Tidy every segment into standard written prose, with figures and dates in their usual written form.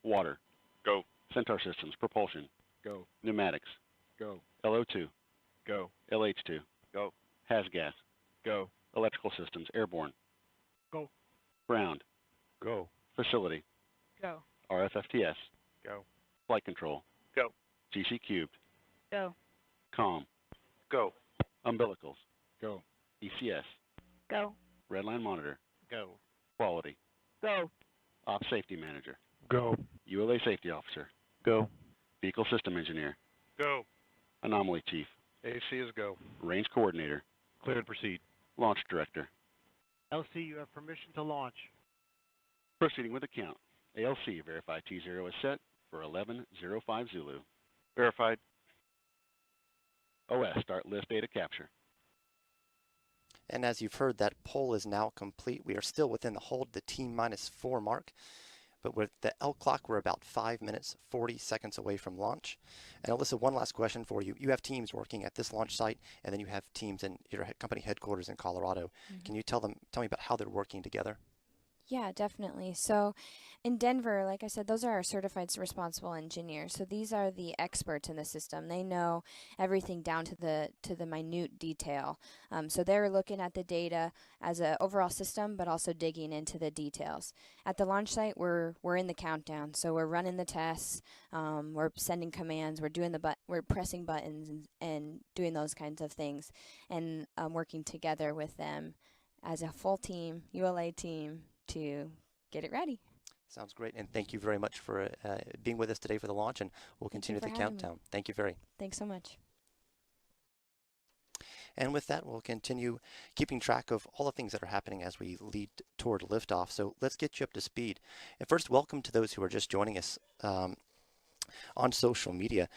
Water. Go. Centaur systems. Propulsion. Go. Pneumatics. Go. LO2. Go. LH2. Go. Has gas. Go. Electrical systems. Airborne. Go. Ground. Go. Facility. Go. RFFTS. Go. Flight control. Go. GC cubed. Go. COM. Go. Umbilicals. Go. ECS. Go. Redline monitor. Go. Quality. Go. Op safety manager. Go. ULA safety officer. Go. Vehicle system engineer. Go. Anomaly chief. AC is go. Range coordinator. Clear to proceed. Launch director. LC, you have permission to launch. Proceeding with the count. ALC, verify T0 is set for 1105 Zulu. Verified. OS, start list data capture. And as you've heard, that poll is now complete. We are still within the hold, the T-4 mark. But with the L clock, we're about 5 minutes, 40 seconds away from launch. And Alyssa, one last question for you. You have teams working at this launch site, and then you have teams in your company headquarters in Colorado. Can you tell me about how they're working together? Yeah, definitely. So in Denver, like I said, those are our certified responsible engineers. So these are the experts in the system. They know everything down to the minute detail. So they're looking at the data as an overall system, but also digging into the details. At the launch site, we're in the countdown. So we're running the tests, we're sending commands, we're pressing buttons and doing those kinds of things, and working together with them as a full team, ULA team, to get it ready. Sounds great, and thank you very much for being with us today for the launch, and we'll continue the countdown. Thank you very. Thanks so much. And with that, we'll continue keeping track of all the things that are happening as we lead toward liftoff. So let's get you up to speed. And first, welcome to those who are just joining us on social media.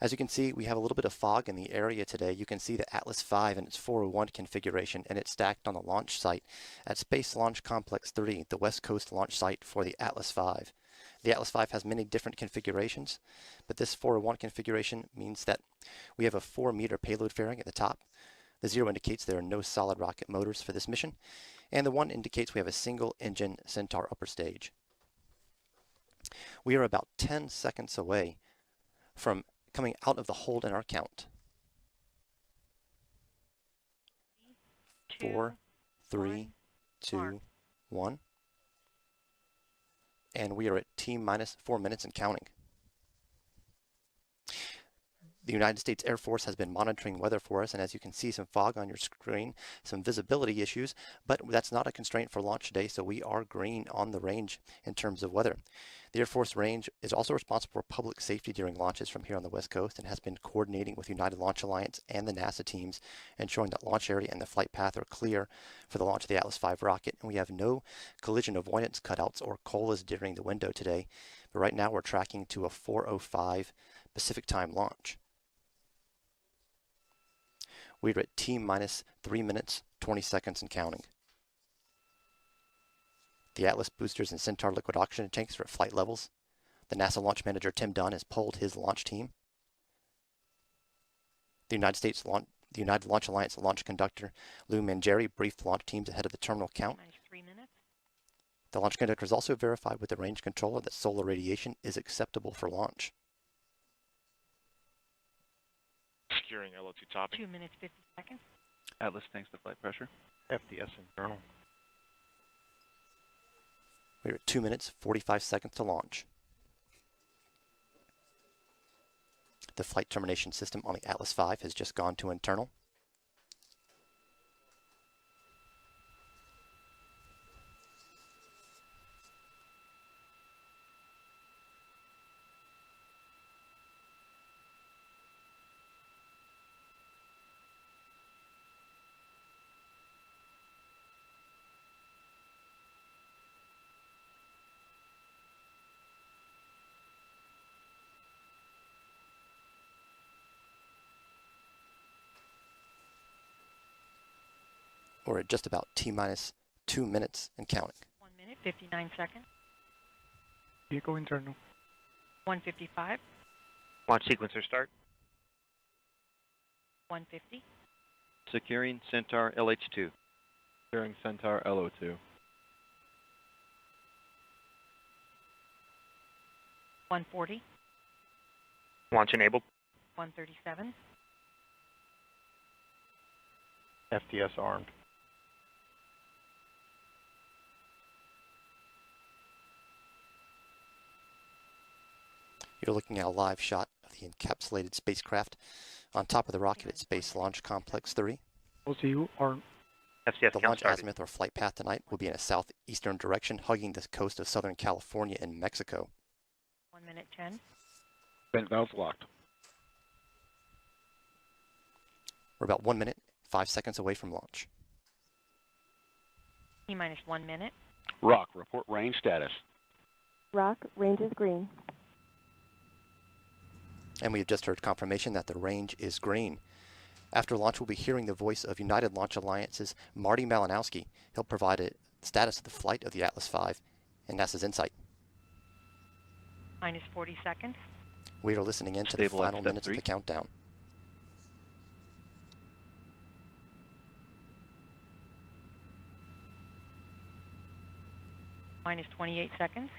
As you can see, we have a little bit of fog in the area today. You can see the Atlas V and its 401 configuration, and it's stacked on the launch site at Space Launch Complex 30, the West Coast launch site for the Atlas V. The Atlas V has many different configurations, but this 401 configuration means that we have a 4-meter payload fairing at the top. The 0 indicates there are no solid rocket motors for this mission, and the 1 indicates we have a single-engine Centaur upper stage. We are about 10 seconds away from coming out of the hold in our count. 4, 3, 2, 1. And we are at T-4 minutes and counting. The United States Air Force has been monitoring weather for us, and as you can see, some fog on your screen, some visibility issues, but that's not a constraint for launch today, so we are green on the range in terms of weather. The Air Force range is also responsible for public safety during launches from here on the West Coast and has been coordinating with United Launch Alliance and the NASA teams, ensuring that launch area and the flight path are clear for the launch of the Atlas V rocket. And we have no collision avoidance cutouts or COLAs during the window today, but right now we're tracking to a 4:05 Pacific time launch. We're at T-3 minutes, 20 seconds and counting. The Atlas boosters and Centaur liquid oxygen tanks are at flight levels. The NASA launch manager, Tim Dunn, has polled his launch team. The United Launch Alliance launch conductor, Lou Mangieri, briefed launch teams ahead of the terminal count. -3 minutes. The launch conductor has also verified with the range controller that solar radiation is acceptable for launch. Securing LO2 topping. 2 minutes, 50 seconds. Atlas tanks to flight pressure. FDS internal. We're at 2 minutes, 45 seconds to launch. The flight termination system on the Atlas V has just gone to internal. We're at just about T-2 minutes and counting. 1 minute, 59 seconds. Vehicle internal. 1:55. Launch sequencer start. 1:50. Securing Centaur LH2. Securing Centaur LO2. 140, Launch enabled. 137, FTS armed. You're looking at a live shot of the encapsulated spacecraft on top of the rocket at Space Launch Complex 3. LCU armed. FCS The count launch started. azimuth or flight path tonight will be in a southeastern direction, hugging the coast of Southern California and Mexico. 1 minute 10, Vent valves locked. We're about 1 minute, 5 seconds away from launch. T-minus 1 minute, Rock, report range status. Rock, range is green. And we have just heard confirmation that the range is green. After launch, we'll be hearing the voice of United Launch Alliance's Marty Malinowski. He'll provide a status of the flight of the Atlas V and NASA's InSight. minus 40 seconds, We are listening in to Stable the at final step minutes 3. of the countdown. minus 28 seconds,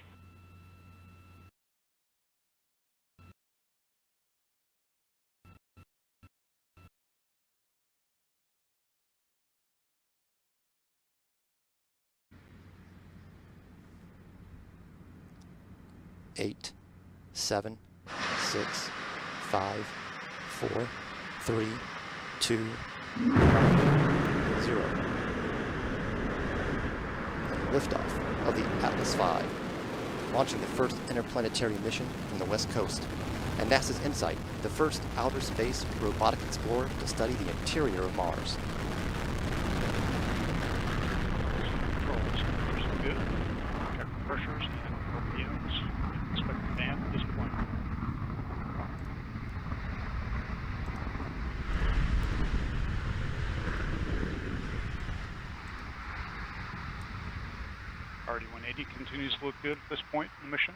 Eight, 7, 6, 5, 4, 3, 2, 0. And liftoff of the Atlas V, launching the first interplanetary mission from the West Coast, and NASA's InSight, the first outer space robotic explorer to study the interior of Mars. Controls. Pressures good. Check pressures and RPMs. Expect the band at this point. RD-180 continues to look good at this point in the mission.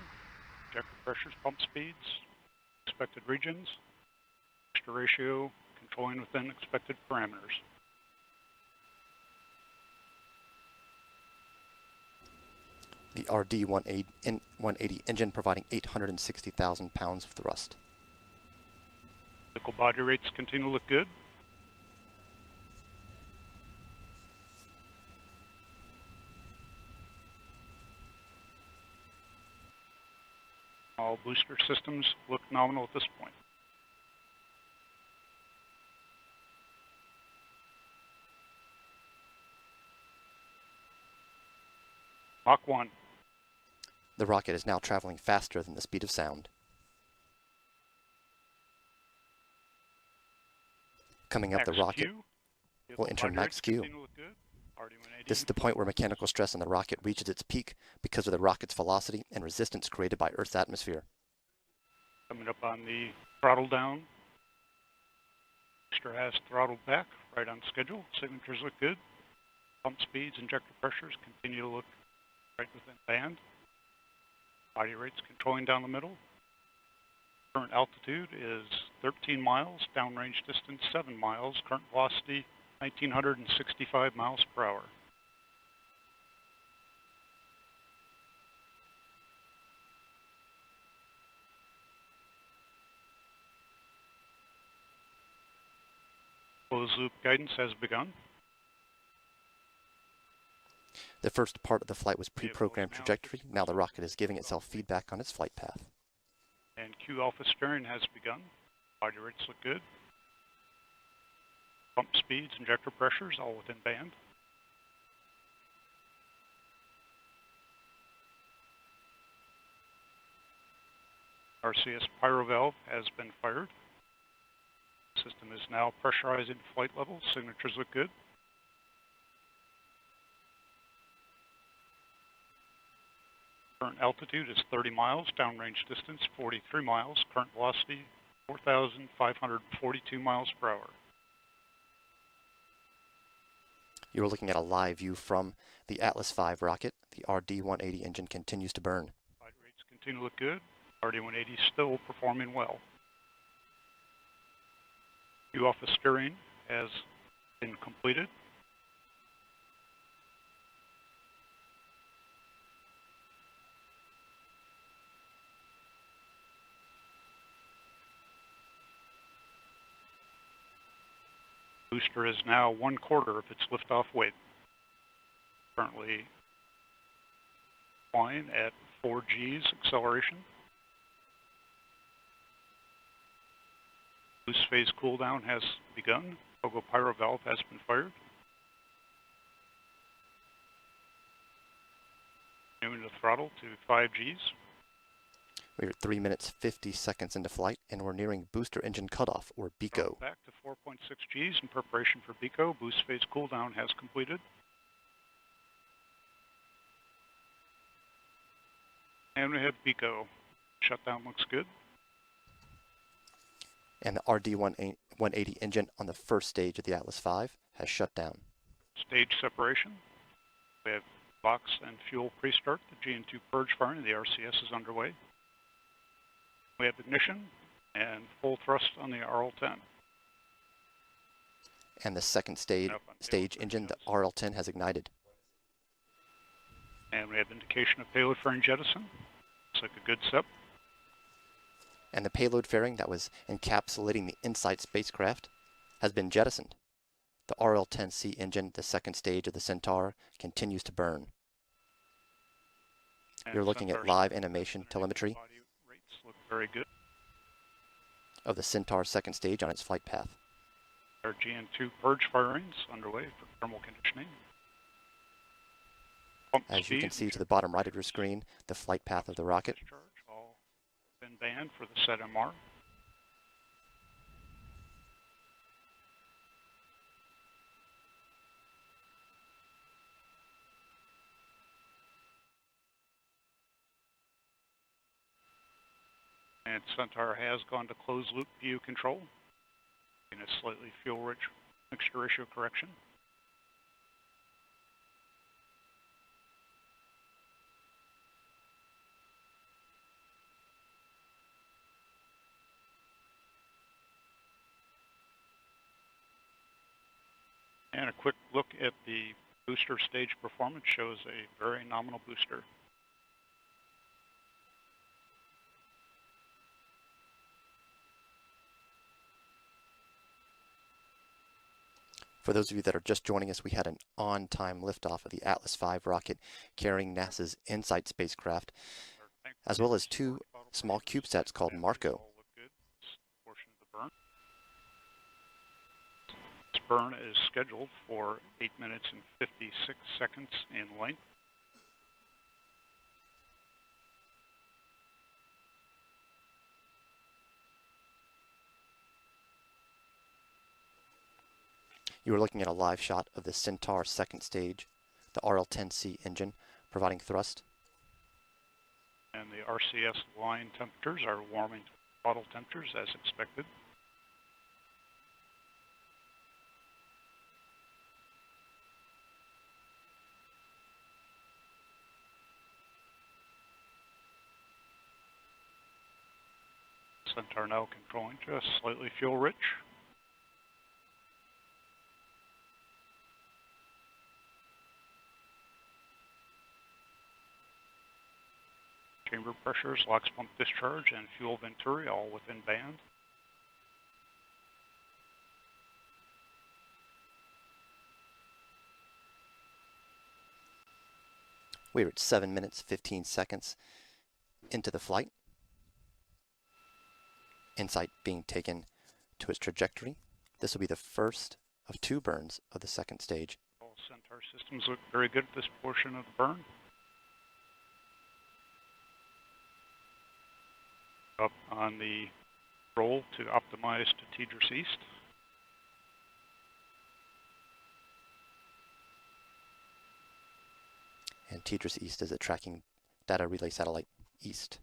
Injector pressures, pump speeds, expected regions, extra ratio, controlling within expected parameters. The RD-180 engine providing 860,000 pounds of thrust. Vehicle body rates continue to look good. All booster systems look nominal at this point. Mach 1. The rocket is now traveling faster than the speed of sound. Coming up, the rocket will enter max Q. This is the point where mechanical stress on the rocket reaches its peak because of the rocket's velocity and resistance created by Earth's atmosphere. Coming up on the throttle down. Booster has throttled back, right on schedule. Signatures look good. Pump speeds, injector pressures continue to look right within band. Body rates controlling down the middle. Current altitude is 13 miles, downrange distance 7 miles, current velocity 1,965 miles per hour. Closed loop guidance has begun. The first part of the flight was pre-programmed trajectory. Now the rocket is giving itself feedback on its flight path. And Q alpha steering has begun. Body rates look good. Pump speeds, injector pressures, all within band. RCS pyro valve has been fired. System is now pressurizing flight level. Signatures look good. Current altitude is 30 miles, downrange distance 43 miles, current velocity 4,542 miles per hour. You are looking at a live view from the Atlas V rocket. The RD-180 engine continues to burn. Body rates continue to look good. RD-180 still performing well. Q alpha steering has been completed. Booster is now 1/4 of its liftoff weight. Currently flying at 4 G's acceleration. Boost phase cooldown has begun. Pogo pyro valve has been fired. Moving the throttle to 5 G's. We're at 3 minutes 50 seconds into flight, and we're nearing booster engine cutoff, or BECO. Back to 4.6 G's in preparation for BECO. Boost phase cooldown has completed. And we have BECO. Shutdown looks good. And the RD-180 engine on the first stage of the Atlas V has shut down. Stage separation. We have box and fuel pre-start. The GN2 purge firing of the RCS is underway. We have ignition and full thrust on the RL-10. And the second stage engine, the RL-10, has ignited. And we have indication of payload fairing jettison. Looks like a good step. And the payload fairing that was encapsulating the InSight spacecraft has been jettisoned. The RL-10C engine, the second stage of the Centaur, continues to burn. And You're looking at live animation telemetry body rates look very good. of the Centaur second stage on its flight path. Our GN2 purge firings underway for thermal conditioning. Pump As you can speed see to the bottom right of your screen, the flight path of the rocket. discharge all been banned for the SET-MR. And Centaur has gone to closed loop view control in a slightly fuel-rich mixture ratio correction. And a quick look at the booster stage performance shows a very nominal booster. For those of you that are just joining us, we had an on-time liftoff of the Atlas V rocket carrying NASA's InSight spacecraft, as well as two small CubeSats called Marco. This burn is scheduled for 8 minutes and 56 seconds in length. You are looking at a live shot of the Centaur second stage, the RL-10C engine providing thrust. And the RCS line temperatures are warming to throttle temperatures as expected. Centaur now controlling just slightly fuel rich. Chamber pressures, LOX pump discharge, and fuel venturi all within band. We're at 7 minutes, 15 seconds into the flight. InSight being taken to its trajectory. This will be the first of 2 burns of the second stage. All Centaur systems look very good at this portion of the burn. Up on the roll to optimize to Tidris East. And Tidris East is a tracking data relay satellite east.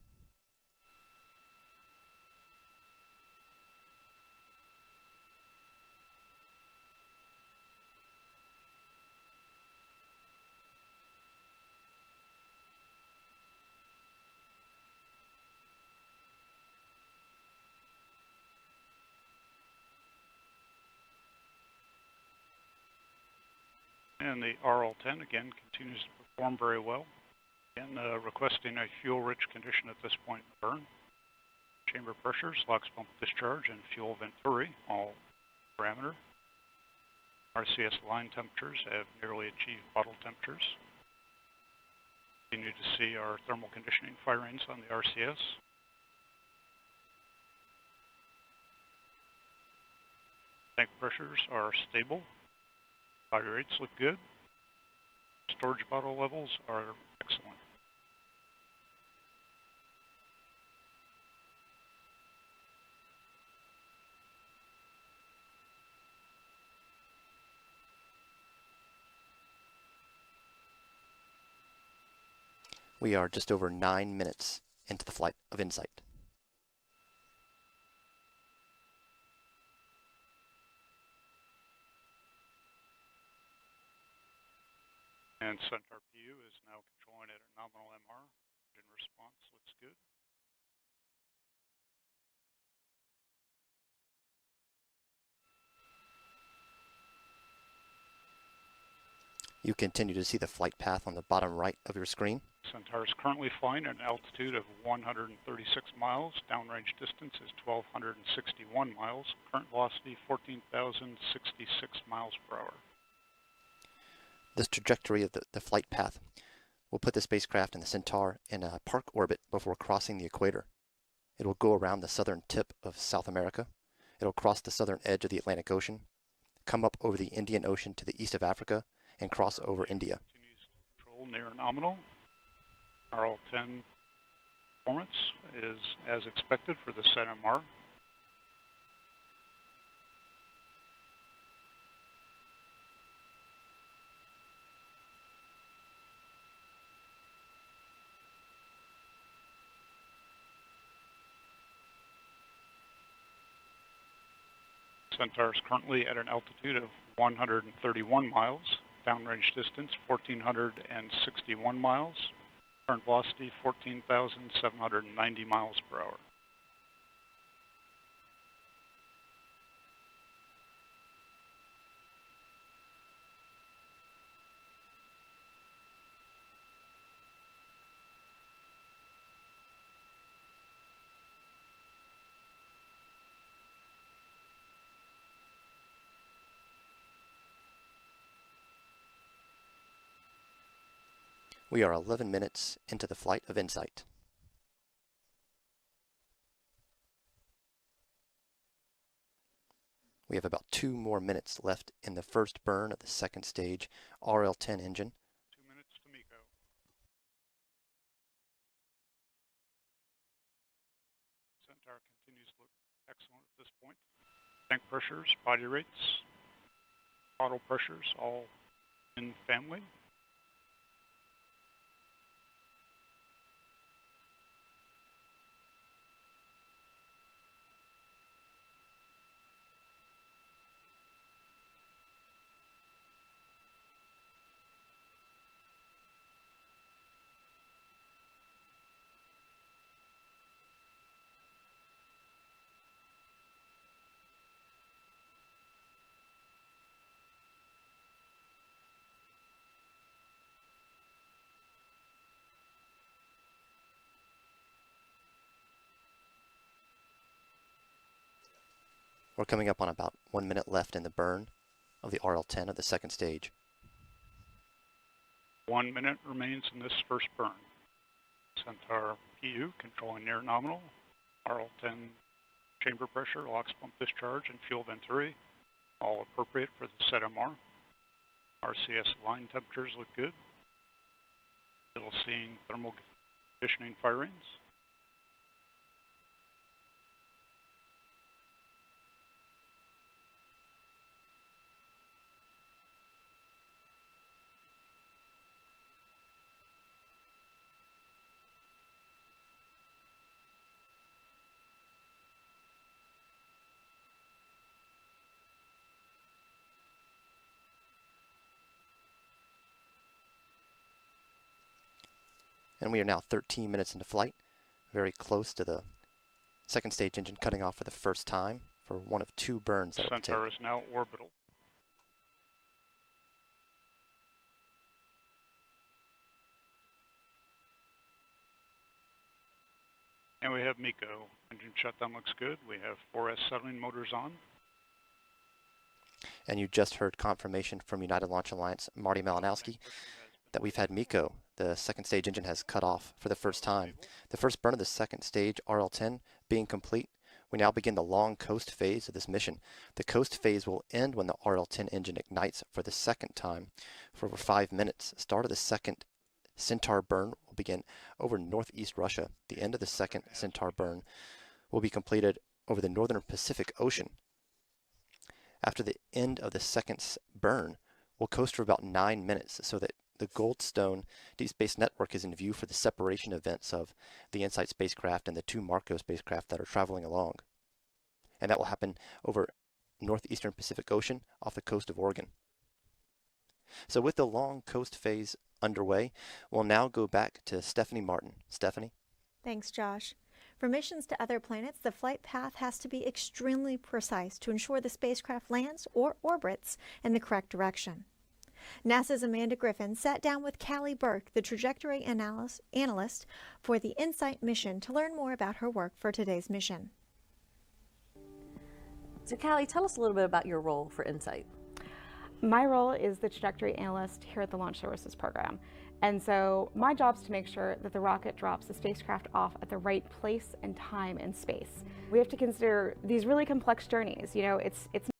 And the RL-10 again continues to perform very well. Again, requesting a fuel-rich condition at this point in the burn. Chamber pressures, LOX pump discharge, and fuel venturi, all parameter. RCS line temperatures have nearly achieved bottle temperatures. Continue to see our thermal conditioning firings on the RCS. Tank pressures are stable. Body rates look good. Storage bottle levels are excellent. We are just over 9 minutes into the flight of InSight. And Centaur PU is now controlling at a nominal MR. Engine response looks good. You continue to see the flight path on the bottom right of your screen. Centaur is currently flying at an altitude of 136 miles. Downrange distance is 1,261 miles. Current velocity 14,066 miles per hour. This trajectory of the flight path will put the spacecraft and the Centaur in a park orbit before crossing the equator. It will go around the southern tip of South America. It will cross the southern edge of the Atlantic Ocean, come up over the Indian Ocean to the east of Africa, and cross over India. Continues to control near nominal. RL-10 performance is as expected for the SET-MR. Centaur is currently at an altitude of 131 miles. Downrange distance 1,461 miles. Current velocity 14,790 miles per hour. We are 11 minutes into the flight of InSight. We have about 2 more minutes left in the first burn of the second stage RL-10 engine. 2 minutes to MECO. Centaur continues to look excellent at this point. Tank pressures, body rates, throttle pressures, all in family. We're coming up on about 1 minute left in the burn of the RL-10 of the second stage. 1 minute remains in this first burn. Centaur PU controlling near nominal. RL-10 chamber pressure, LOX pump discharge, and fuel venturi, all appropriate for the SET-MR. RCS line temperatures look good. Still seeing thermal conditioning firings. And we are now 13 minutes into flight, very close to the second stage engine cutting off for the first time for one of 2 burns that it will take. Centaur is now orbital. And we have MECO. Engine shutdown looks good. We have 4S settling motors on. And you just heard confirmation from United Launch Alliance, Marty Malinowski, that we've had MECO, the second stage engine, has cut off for the first time. The first burn of the second stage, RL-10, being complete, we now begin the long coast phase of this mission. The coast phase will end when the RL-10 engine ignites for the second time for over 5 minutes. Start of the second Centaur burn will begin over northeast Russia. The end of the second Centaur burn will be completed over the northern Pacific Ocean. After the end of the second burn, we'll coast for about 9 minutes so that the Goldstone Deep Space Network is in view for the separation events of the InSight spacecraft and the 2 Marco spacecraft that are traveling along. And that will happen over northeastern Pacific Ocean off the coast of Oregon. So with the long coast phase underway, we'll now go back to Stephanie Martin. Stephanie? Thanks, Josh. For missions to other planets, the flight path has to be extremely precise to ensure the spacecraft lands or orbits in the correct direction. NASA's Amanda Griffin sat down with Callie Burke, the trajectory analyst for the InSight mission, to learn more about her work for today's mission. So Callie, tell us a little bit about your role for InSight. My role is the trajectory analyst here at the Launch Services Program. And so my job is to make sure that the rocket drops the spacecraft off at the right place and time in space. We have to consider these really complex journeys. You know, it's